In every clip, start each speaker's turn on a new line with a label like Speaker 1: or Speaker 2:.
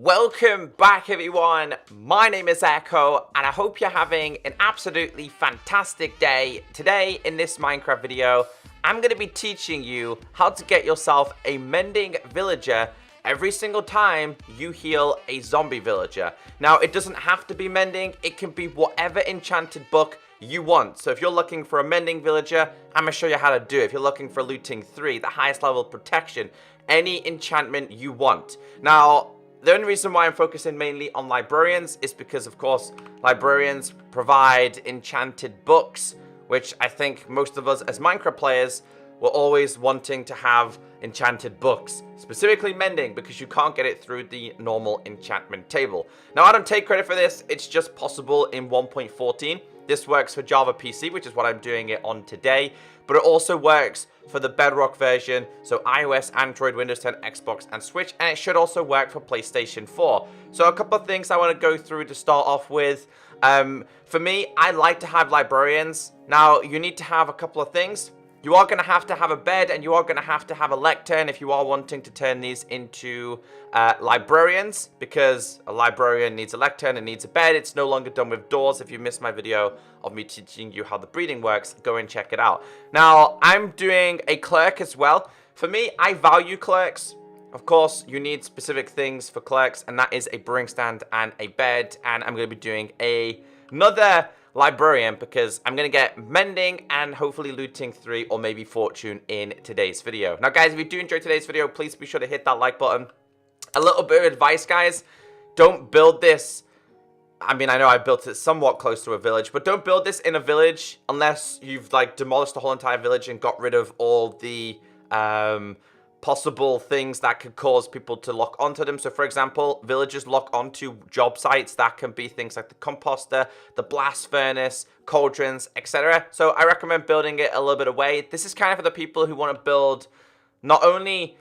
Speaker 1: Welcome back everyone, my name is Echo and I hope you're having an absolutely fantastic day. Today in this Minecraft video, I'm going to be teaching you how to get yourself a mending villager every single time you heal a zombie villager. Now it doesn't have to be mending, it can be whatever enchanted book you want. So if you're looking for a mending villager, I'm going to show you how to do it. If you're looking for looting 3, the highest level protection, any enchantment you want. Now the only reason why I'm focusing mainly on librarians is because, of course, librarians provide enchanted books, which I think most of us as Minecraft players were always wanting to have enchanted books, specifically mending, because you can't get it through the normal enchantment table. Now, I don't take credit for this. It's just possible in 1.14. This works for Java PC, which is what I'm doing it on today, but it also works for the Bedrock version, so iOS, Android, Windows 10, Xbox, and Switch, and it should also work for PlayStation 4. So a couple of things I want to go through to start off with. For me, I like to have librarians. Now, you need to have a couple of things. You are going to have a bed, and you are going to have a lectern if you are wanting to turn these into librarians, because a librarian needs a lectern and needs a bed. It's no longer done with doors. If you missed my video of me teaching you how the breeding works, go and check it out. Now, I'm doing a clerk as well. For me, I value clerks. Of course, you need specific things for clerks, and that is a brewing stand and a bed, and I'm going to be doing another librarian because I'm going to get mending and hopefully looting 3 or maybe fortune in today's video. Now guys, if you do enjoy today's video, please be sure to hit that like button. A little bit of advice, guys, don't build this. I mean, I know I built it somewhat close to a village, but don't build this in a village unless you've like demolished the whole entire village and got rid of all the possible things that could cause people to lock onto them. So for example, villagers lock onto job sites. That can be things like the composter, the blast furnace, cauldrons, etc. So I recommend building it a little bit away. This is kind of for the people who want to build not only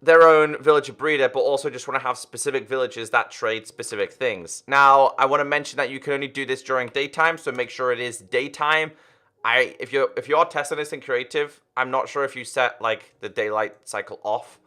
Speaker 1: their own villager breeder, but also just want to have specific villages that trade specific things. Now, I want to mention that you can only do this during daytime, so make sure it is daytime. If you're testing this in creative, I'm not sure if you set like the daylight cycle off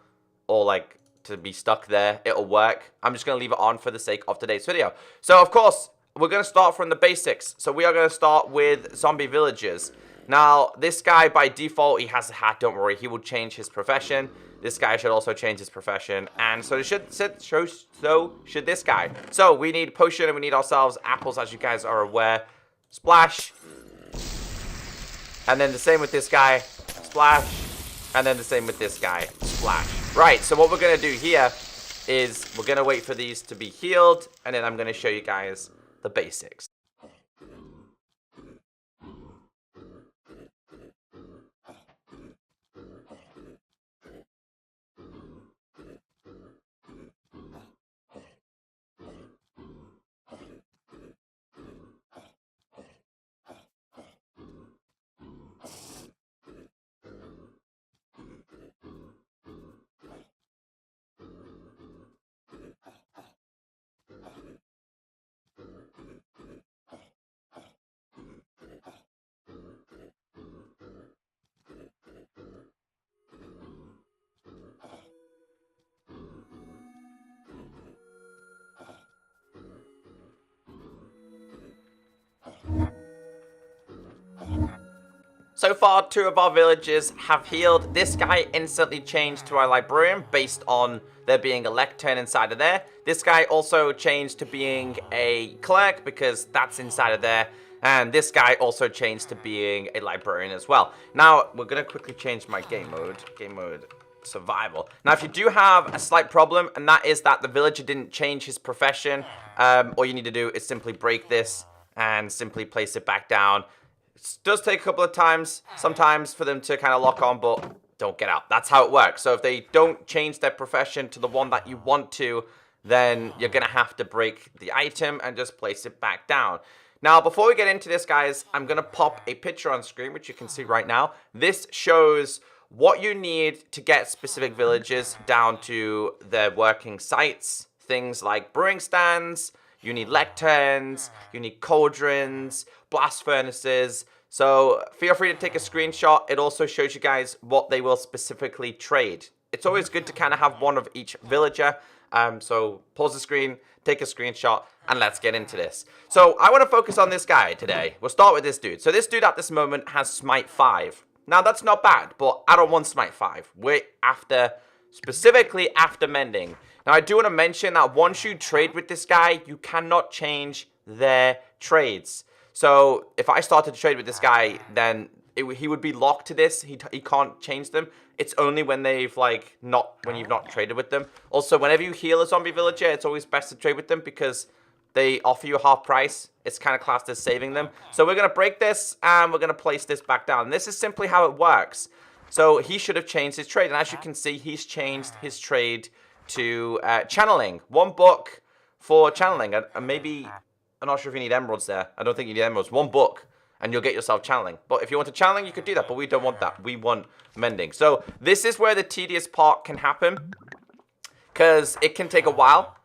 Speaker 1: or like to be stuck there, it'll work. I'm just going to leave it on for the sake of today's video. So of course, we're going to start from the basics. So we are going to start with zombie villagers. Now, this guy by default, he has a hat, don't worry, he will change his profession. This guy should also change his profession, and so should this guy. So we need potion and we need ourselves apples, as you guys are aware. Splash. And then the same with this guy, splash, and then the same with this guy, splash. Right, so what we're going to do here is we're going to wait for these to be healed, and then I'm going to show you guys the basics. So far, 2 of our villagers have healed. This guy instantly changed to our librarian based on there being a lectern inside of there. This guy also changed to being a clerk because that's inside of there. And this guy also changed to being a librarian as well. Now, we're going to quickly change my game mode survival. Now, if you do have a slight problem, and that is that the villager didn't change his profession, all you need to do is simply break this and simply place it back down. It does take a couple of times, sometimes, for them to kind of lock on, but don't get out. That's how it works. So if they don't change their profession to the one that you want to, then you're going to have to break the item and just place it back down. Now, before we get into this, guys, I'm going to pop a picture on screen, which you can see right now. This shows what you need to get specific villages down to their working sites. Things like brewing stands, you need lecterns, you need cauldrons, blast furnaces. So feel free to take a screenshot. It also shows you guys what they will specifically trade. It's always good to kind of have one of each villager. So pause the screen, take a screenshot, and let's get into this. So I want to focus on this guy today. We'll start with this dude. So this dude at this moment has Smite 5. Now that's not bad, but I don't want Smite 5. We're specifically after Mending. Now I do want to mention that once you trade with this guy, you cannot change their trades. So if I started to trade with this guy, then he would be locked to this. He can't change them. It's only when they've when you've not traded with them. Also, whenever you heal a zombie villager, it's always best to trade with them because they offer you half price. It's kind of classed as saving them. So we're going to break this and we're going to place this back down. This is simply how it works. So he should have changed his trade. And as you can see, he's changed his trade to channeling. 1 book for channeling. And maybe, I'm not sure if you need emeralds there. I don't think you need emeralds. 1 book and you'll get yourself channeling. But if you want to channeling, you could do that. But we don't want that. We want mending. So this is where the tedious part can happen because it can take a while.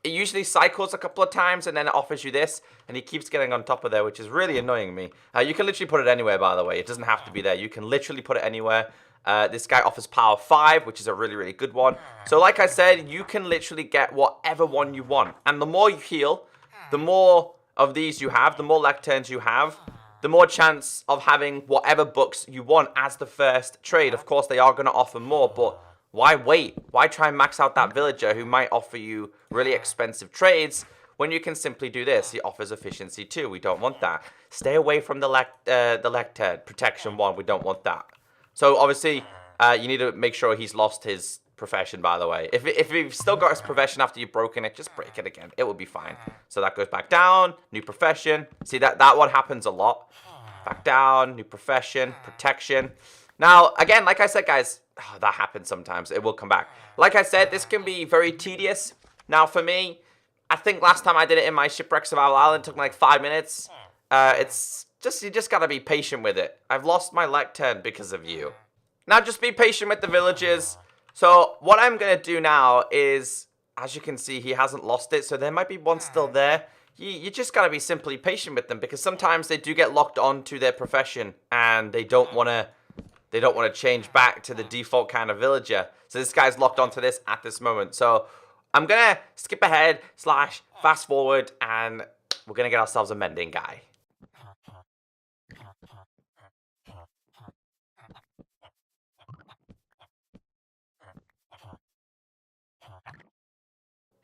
Speaker 1: It usually cycles a couple of times and then it offers you this. And he keeps getting on top of there, which is really annoying me. You can literally put it anywhere, by the way. It doesn't have to be there. You can literally put it anywhere. This guy offers power 5, which is a really, really good one. So like I said, you can literally get whatever one you want. And the more you heal, the more of these you have, the more lecterns you have, the more chance of having whatever books you want as the first trade. Of course, they are going to offer more, but why wait? Why try and max out that villager who might offer you really expensive trades when you can simply do this? He offers efficiency 2. We don't want that. Stay away from the lectern. Protection 1. We don't want that. So obviously, you need to make sure he's lost his profession, by the way. If you've still got his profession after you've broken it, just break it again. It will be fine. So that goes back down. New profession. See, that one happens a lot. Back down. New profession. Protection. Now, again, like I said, guys, that happens sometimes. It will come back. Like I said, this can be very tedious. Now, for me, I think last time I did it in my Shipwreck Survival Island, it took me like 5 minutes. You just gotta be patient with it. I've lost my lectern because of you. Now, just be patient with the villagers. So, what I'm gonna do now is, as you can see, he hasn't lost it. So, there might be one still there. You just gotta be simply patient with them because sometimes they do get locked onto their profession and they don't wanna change back to the default kind of villager. So, this guy's locked onto this at this moment. So, I'm gonna skip ahead / fast forward and we're gonna get ourselves a mending guy.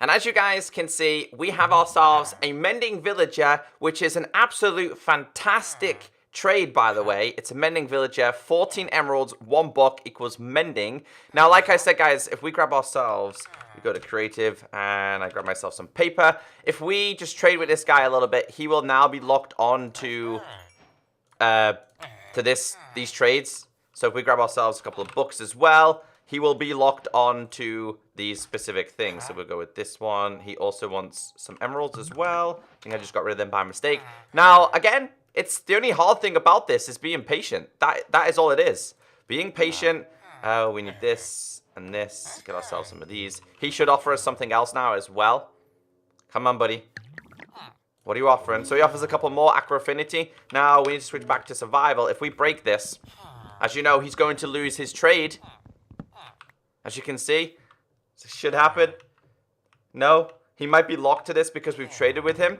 Speaker 1: And as you guys can see, we have ourselves a mending villager, which is an absolute fantastic trade, by the way. It's a mending villager, 14 emeralds, 1 book equals mending. Now, like I said, guys, if we grab ourselves, we go to creative and I grab myself some paper. If we just trade with this guy a little bit, he will now be locked on to these trades. So if we grab ourselves a couple of books as well, he will be locked on to these specific things. So we'll go with this one. He also wants some emeralds as well. I think I just got rid of them by mistake. Now, again, it's the only hard thing about this is being patient. That is all it is. Being patient. We need this and this. Get ourselves some of these. He should offer us something else now as well. Come on, buddy. What are you offering? So he offers a couple more Aqua Affinity. Now we need to switch back to survival. If we break this, as you know, he's going to lose his trade. As you can see, this should happen. No, he might be locked to this because we've traded with him.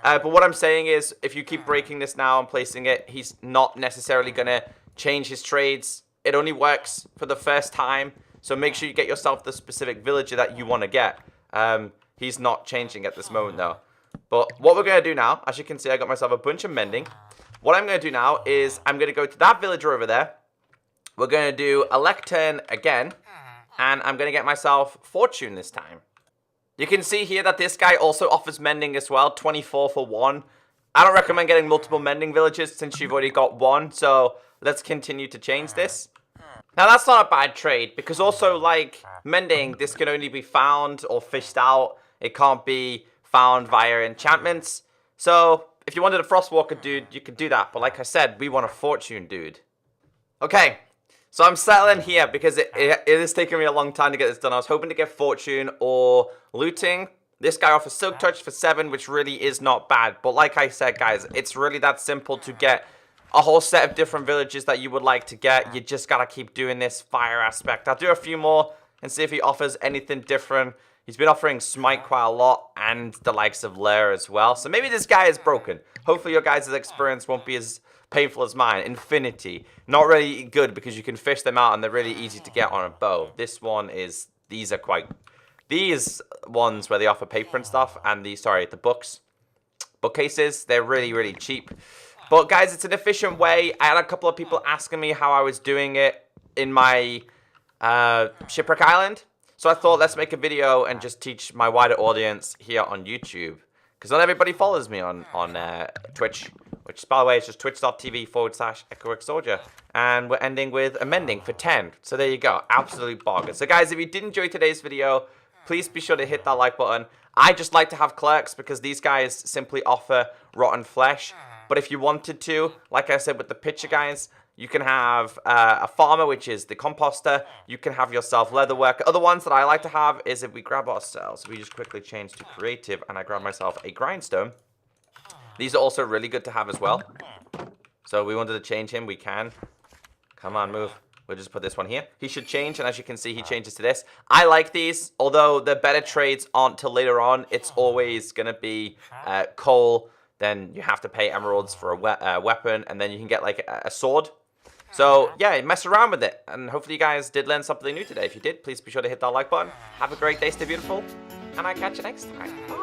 Speaker 1: But what I'm saying is, if you keep breaking this now and placing it, he's not necessarily going to change his trades. It only works for the first time. So make sure you get yourself the specific villager that you want to get. He's not changing at this moment, though. But what we're going to do now, as you can see, I got myself a bunch of mending. What I'm going to do now is I'm going to go to that villager over there. We're going to do a lectern again. And I'm going to get myself fortune this time. You can see here that this guy also offers mending as well. 24 for 1. I don't recommend getting multiple mending villagers since you've already got 1. So let's continue to change this. Now that's not a bad trade. Because also like mending, this can only be found or fished out. It can't be found via enchantments. So if you wanted a Frostwalker dude, you could do that. But like I said, we want a fortune dude. Okay. So I'm settling here because it is taking me a long time to get this done. I was hoping to get fortune or looting. This guy offers silk touch for 7, which really is not bad. But like I said, guys, it's really that simple to get a whole set of different villages that you would like to get. You just got to keep doing this fire aspect. I'll do a few more and see if he offers anything different. He's been offering Smite quite a lot and the likes of Lair as well. So maybe this guy is broken. Hopefully your guys' experience won't be as painful as mine. Infinity, not really good because you can fish them out and they're really easy to get on a bow. This one is, these ones where they offer paper and stuff, and the bookcases, they're really cheap. But guys, it's an efficient way. I had a couple of people asking me how I was doing it in my Shipwreck Island. So I thought, let's make a video and just teach my wider audience here on YouTube. Because not everybody follows me on Twitch. Which, by the way, is just twitch.tv/ECKOSOLDIER. And we're ending with a Mending for 10. So there you go. Absolute bargain. So guys, if you did enjoy today's video, please be sure to hit that like button. I just like to have clerks because these guys simply offer rotten flesh. But if you wanted to, like I said with the pitcher guys, you can have a farmer, which is the composter. You can have yourself leather worker. Other ones that I like to have is if we grab ourselves, we just quickly change to creative and I grab myself a grindstone. These are also really good to have as well. So if we wanted to change him, we can. Come on, move. We'll just put this one here. He should change, and as you can see, he changes to this. I like these, although the better trades aren't till later on. It's always going to be coal. Then you have to pay emeralds for a weapon, and then you can get like a sword. So yeah, mess around with it. And hopefully you guys did learn something new today. If you did, please be sure to hit that like button. Have a great day, stay beautiful, and I'll catch you next time. Bye.